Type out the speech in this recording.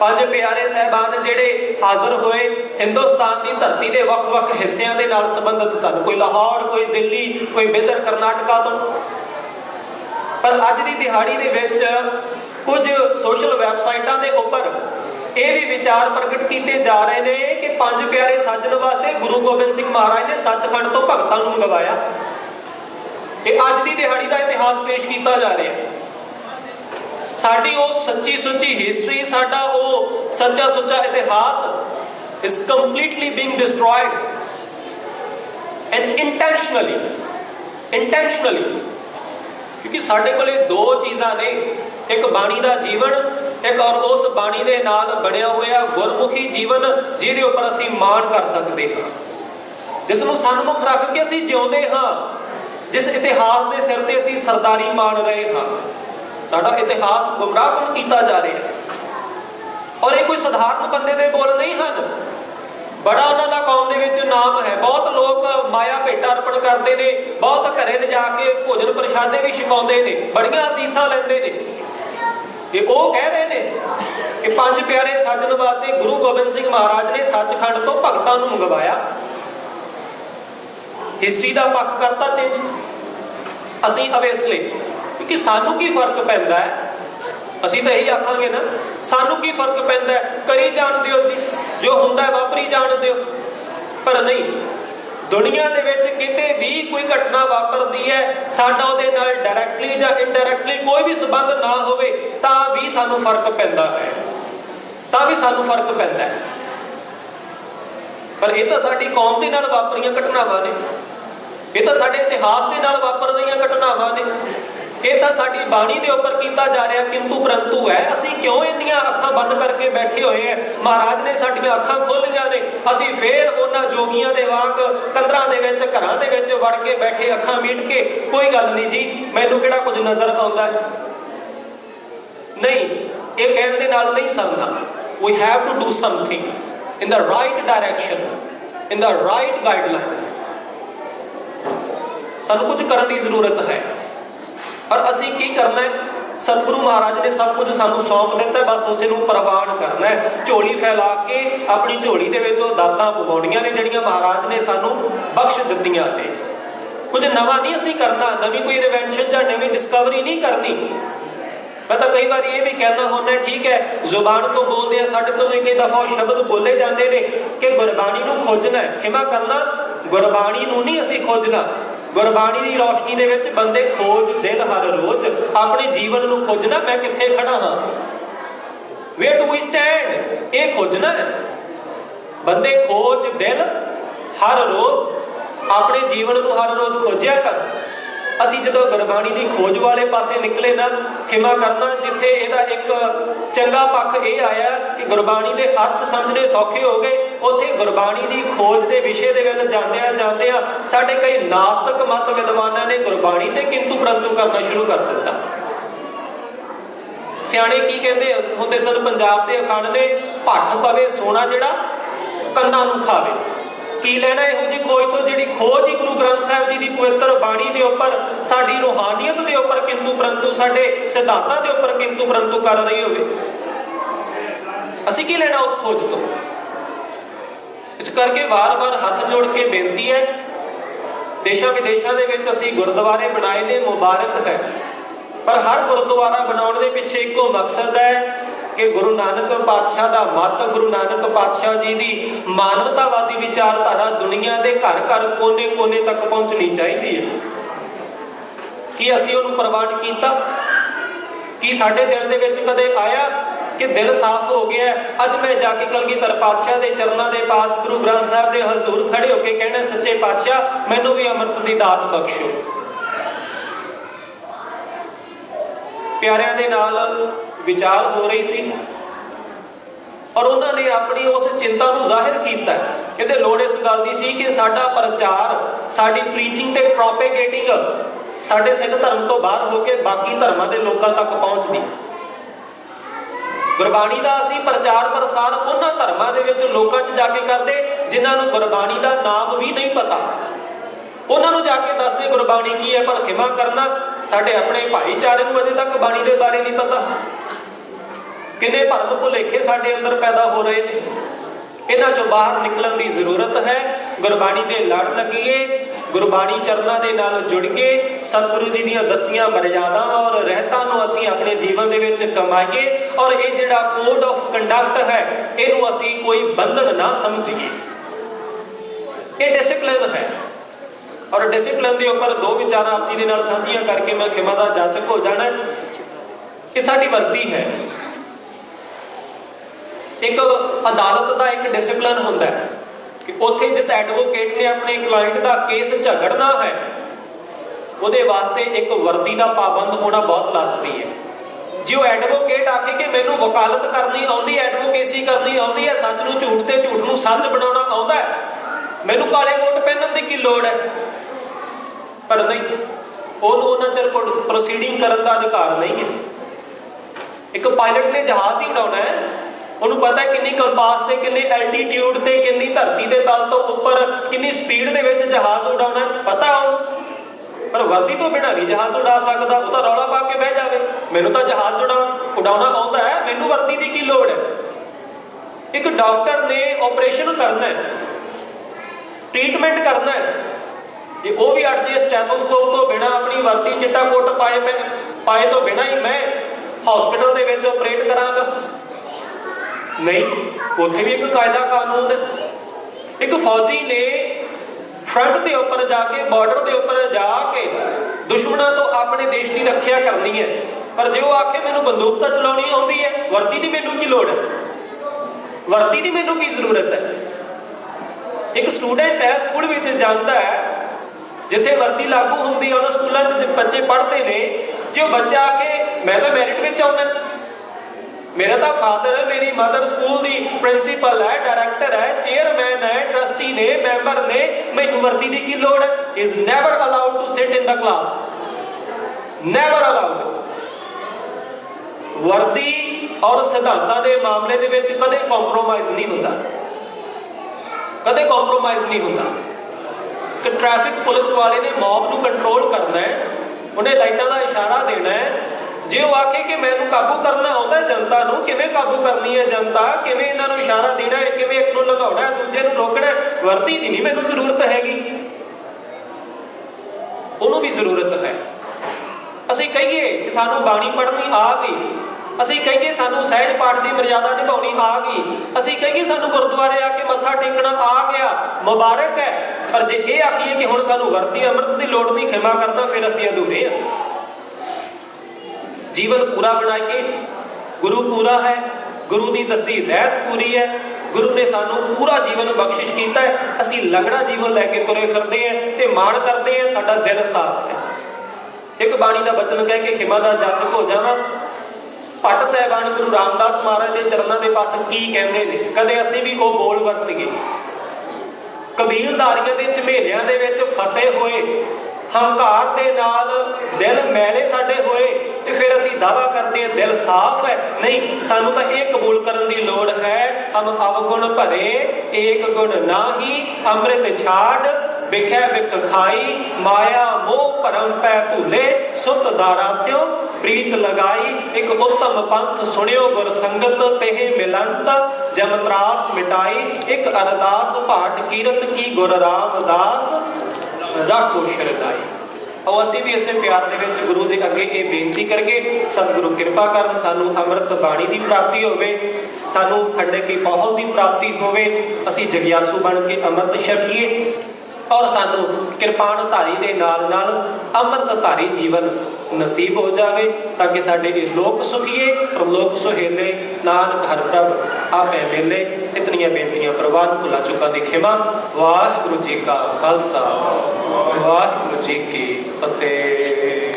पंज प्यारे साहबान जिहड़े हाज़र होए हिंदुस्तान की धरती के वख-वख हिस्सों के नाल संबंधित सन। कोई लाहौर, कोई दिल्ली, कोई बिदर कर्नाटका तो। पर अज की दिहाड़ी दे विच कुछ सोशल वैबसाइटां के उपर ये भी विचार प्रगट किए जा रहे हैं कि पंज प्यारे साजन वास्ते गुरु गोबिंद सिंह महाराज ने सचखंड तो भगतां नूं मंगवाया। ये अज की दिहाड़ी का इतिहास पेश किया जा रहा है। साडी वो सच्ची सुच्ची हिस्टरी, साडा वो सच्चा सुच्चा इतिहास is completely being destroyed and intentionally क्योंकि साडे कोले दो चीज़ां ने, एक बाणी का जीवन, एक और उस बाणी के नाल बनया हुआ गुरमुखी जीवन जिहदे उपर असीं माण कर सकते हैं, जिसनूं सन्मुख रख के असीं जिउंदे हाँ, जिस इतिहास के सिर ते असीं सरदारी मान रहे हाँ। साडा इतिहास गुमराहकुन किया जा रहा है। और ये कोई साधारण बंदे दे बोल नहीं हैं, बड़ा उन्होंने कौम दे विच नाम है। बहुत लोग माया भेटा अर्पण करते हैं, बहुत घरे ले जाके भोजन प्रशादे भी छकाउंदे ने, बड़ियां असीसां लैंदे ने। ये वो कह रहे हैं कि पंज प्यारे साजन वास्ते गुरु गोबिंद सिंह महाराज ने सचखंड तो भगतां नूं मंगवाया। हिस्टरी का पक्ष करता चेंज असीं अवेसले, क्योंकि सानू की फर्क पैंदा है। असीं तो यही आखांगे ना, सानू की फर्क पैंदा है, करी जाण दिओ जी, जो हुंदा है वापरी जाण दिओ। पर नहीं, दुनिया दे विच किते भी कोई घटना वापरदी है, साडा उहदे नाल डायरैक्टली जां इनडायरैक्टली कोई भी संबंध ना होवे तां भी सानू फर्क पैंदा है, तां भी सानू फर्क पैंदा है। पर यह तो साडी कौम दे नाल वापरियां घटनावां ने, ये तो साडे इतिहास दे नाल वापर रहीआं घटनावां ने, ये तो साडी बाणी के उपर किया जा रहा किंतु परंतु है। असीं क्यों इन्नियां अखां बंद करके बैठे हुए हैं? महाराज ने साडियां अखां खोलियां ने, असीं फिर उन्हां जोगियां दे वांग कंदरां दे विच घरां दे विच वड़ के बैठे अखां मीट के कोई गल नहीं जी, मैनूं किहड़ा कुछ नज़र आउंदा है। नहीं, ये कहण दे नाल नहीं सरना। We have to do something in the right direction, in the right guidelines. सानूं कुछ करने की जरूरत है। और असीं की करना है? सतगुरु महाराज ने सब कुछ सानू सौंप दिता है, बस उसे प्रवान करना है। झोली फैला के अपनी झोली दे विच ओह दातां पवाउणियां ने जिहड़ियां महाराज ने सानू बख्श दित्तियां ने। कुछ नवा नहीं असीं करना, नवी कोई इन्वेंशन जां नवी डिस्कवरी नहीं करनी। मैं तो कई बार ये भी कहना होना, ठीक है जुबान तो बोलते हैं, साडे तो भी कई दफा शब्द बोले जाते हैं कि गुरबाणी नूं खोजना है। खिमा करना, गुरबाणी नूं नहीं असीं खोजना, गुरबाणी की रोशनी दे विच बंदे खोज दिल हर रोज, अपने जीवन नूं खोजना। मैं कित्थे खड़ा हाँ, वेयर डू वी स्टैंड, ये खोजना है। बंदे खोज दिल हर रोज, अपने जीवन नूं हर रोज खोजिया कर। असीं जदों गुरबाणी की खोज वाले पासे निकले ना, खिमा करना, जिथे इहदा एक चंगा पक्ष ये आया कि गुरबाणी के अर्थ समझने सौखे हो गए, उत्थे गुरबाणी की खोज के विषय के विच जांदियां जांदियां साडे कई नास्तिक मत विद्वानां ने गुरबाणी ते किंतु परंतु करना शुरू कर दिता। सियाणे की कहते हुंदे सन पंजाब के अखाड़ ने, भट्ठ पवे सोना जिहड़ा कंनां नूं खावे। की लेना इहो जी खोज तो जिहड़ी खोज ही गुरु ग्रंथ साहिब जी की पवित्र बाणी के उपर, साडी रूहानियत के उपर किंतु परंतु, साडे सिद्धांतां के उपर किंतु परंतु कर रही होवे, असीं की लेना उस खोज तो। इस करके बार बार हाथ जोड़ के बेनती है, देशों विदेशों के विच असीं गुरुद्वारे बनाए ने, मुबारक है। पर हर गुरुद्वारा बनाने के पिछे एको मकसद है कि गुरु नानक पातशाह का मत, गुरु नानक पातशाह जी की मानवतावादी विचारधारा दुनिया के घर घर कोने कोने तक पहुँचनी चाहिए है। कि असीं उहनूं प्रवान किया? कि साडे दिल दे विच कदे आया कि दिल साफ हो गया, अज मैं जाके कलगीधर पातशाह के चरणों के पास गुरु ग्रंथ साहिब के हजूर खड़े होकर कहना, सच्चे पातशाह मैनूं भी अमृत की दात बख्शो। प्यारिਆਂ ਦੇ नाल विचार हो रही सी और उन्होंने अपनी उस चिंता को जाहिर किया। कहते लोड़ इस गल की सी कि साडा प्रचार, साडी प्रीचिंग ते प्रोपेगेटिंग साडे सिख धर्म तो बाहर होकर बाकी धर्मां दे लोकां तक पहुँचदी। गुरबाणी का असीं प्रचार प्रसार उन्हां धर्मां दे विच लोकां च जाके करदे जिन्हां नूं गुरबाणी का नाम भी नहीं पता, उन्होंने जाके दसदे गुरबाणी की है। पर खिमा करना, साडे अपने भाईचारे नूं अजे तक बाणी के बारे नहीं पता। किन्ने भरम भुलेखे साडे अंदर पैदा हो रहे हैं। इन्हां चों बाहर निकलण की जरूरत है। गुरबाणी दे लड़ लगिए, गुरबाणी चरनां दे नाल जुड़ के सतगुरु जी दीयां दसियां मर्यादा और रहतां नूं असीं अपने जीवन दे विच कमाईए और ये जिहड़ा कोड ऑफ कंडक्ट है इहनूं असीं कोई बंधन ना समझिए। ये डिसिपलिन है और डिसिपलिन के उपर दो विचार आप जी के नाल साझियां करके मैं खिमा दा जाचक हो जाना। ये साडी वर्दी है। एक अदालत का एक डिसिपलिन हुंदा है कि उत्थे जिस एडवोकेट ने अपने क्लाइंट का केस झगड़ना है उहदे वास्ते एक वर्दी का पाबंद होना बहुत लाजमी है। जो एडवोकेट आखे कि मैनूं वकालत करनी आउंदी, एडवोकेसी करनी आउंदी है, सच नूं झूठ ते झूठ नूं सच बनाउणा आउंदा है, मैनूं काले कोट पहनण दी की लोड़ है, पर नहीं, उहनूं उन्हां चिर प्रोसीडिंग करन दा अधिकार नहीं है। एक पायलट ने जहाज ही उड़ाउणा है, उन्होंने पता है कितनी कंपास से, कितने एल्टीट्यूड से, कितनी धरती के तल तो उपर कितनी स्पीड के जहाज उड़ाना पता हो, पर वर्दी तो बिना नहीं जहाज उड़ा सकता। वो तो रौला पा के बह जाए, मैनू तो जहाज उड़ाना आता है, मैनू वर्दी की की लोड़ है। एक डॉक्टर ने ऑपरेशन करना है, ट्रीटमेंट करना है, ये वो भी अड़ जाए स्टैथोस्कोप तो बिना, अपनी वर्दी चिट्टा कोट पाए तो बिना ही मैं हॉस्पिटल के ऑपरेट करांगा, नहीं, उत्थे भी एक कायदा कानून है। एक फौजी ने फ्रंट के उपर जाके, बॉर्डर के उपर जाके दुश्मनों तो अपने देश की रक्षा करनी है, पर जो आखे मैनू बंदूक तो चलानी आउंदी है, वर्दी की मैनू की लोड़ है, वर्दी की मैनू की जरूरत है। एक स्टूडेंट है, स्कूल में जाता है, जिथे वर्दी लागू होंगी है, उन्होंने स्कूलों में बच्चे पढ़ते हैं, जो बच्चा आखे मैं तो मैरिट में आउंदा, मेरा तो फादर है, मेरी मदर स्कूल की प्रिंसीपल है, डायरैक्टर है, चेयरमैन है, ट्रस्टी ने, मैंबर ने, मैनू वर्दी की की लोड़ है। Is never allowed to sit in the class, never allowed. वर्दी और सिद्धांतां के मामले दे विच कदे कॉम्प्रोमाइज नहीं होता, कदे कॉम्प्रोमाइज नहीं होता। कि ट्रैफिक पुलिस वाले ने मॉब नूं कंट्रोल करना है, उन्हें लाइटां का इशारा देना है, जे वो आखे कि मैनू काबू करना आता है जनता नूं, किवें काबू करनी है जनता, किवें इन्हां नूं इशारा देना है, किवें एक नूं लगाउणा है, दूजे नूं रोकना है, वर्दी दी नहीं मैनू जरूरत हैगी, उन्होंने भी जरूरत है। असीं कहिए कि सानू बाणी पढ़नी आ गई, असीं कहिए सानू सहज पाठ की मर्यादा निभाउणी आ गई, असीं कहिए सानू गुरुद्वारे आके मत्था टेकना आ गया, मुबारक है, पर जे ये आखिए कि हुण सानू वर्दी अमृत की लोड़ नहीं, खिमा करना, फिर असीं अधूरे हैं। जीवन पूरा बनाइए, गुरु पूरा है, गुरु की दसी रहत पूरी है, गुरु ने सानू पूरा जीवन बख्शिश किया है, असीं लंगड़ा जीवन लैके तुरे फिरते हैं ते माण करते हैं, साडा दिल साफ है। एक बाणी का बचन कह के खिमा दा जाचक हो जाना। भट्ट साहिबान गुरु रामदास महाराज के चरणों के पास की कहते हैं, कदे असीं भी वो बोल वरतीए, कबीलदारियां दे झमेलियां दे विच फसे हुए, हंकार दे नाल दिल मैले साडे होए, तो फिर असीं दावा करते हैं दिल साफ है, नहीं, सानू तो एक कबूल करने की लोड़ है, हम अवगुण भरे एक गुण नाही, अमृत छाड़ बिखै बिख खाई, माया मोह भरम पै भूले, सुत दारा स्यों प्रीत लगाई, एक उत्तम पंथ सुनियो गुर संगत, तेहे मिलंत जम त्रास मिटाई, एक अरदास पाठ कीरत की गुर रामदास राखो शरदाई। और असीं भी इसे प्यार दे विच गुरु के अगे ये बेनती करके सतगुरु कृपा करन, सानू अमृत बाणी की प्राप्ति होवे, सानू खंडे की पहल की प्राप्ति होवे, असीं जगियासू बन के अमृत छकीए और सानू कृपाण धारी दे नाल नाल अमृत धारी जीवन नसीब हो जाए, ताकि साडे लोक सुखीए प्रलोक सुहेले, नानक हर प्रभ आपे मेले। इतनियां बेनतियां प्रवान भुला चुका दी खिमा। वाहिगुरू जी का खालसा, वाहिगुरू जी की फतेह।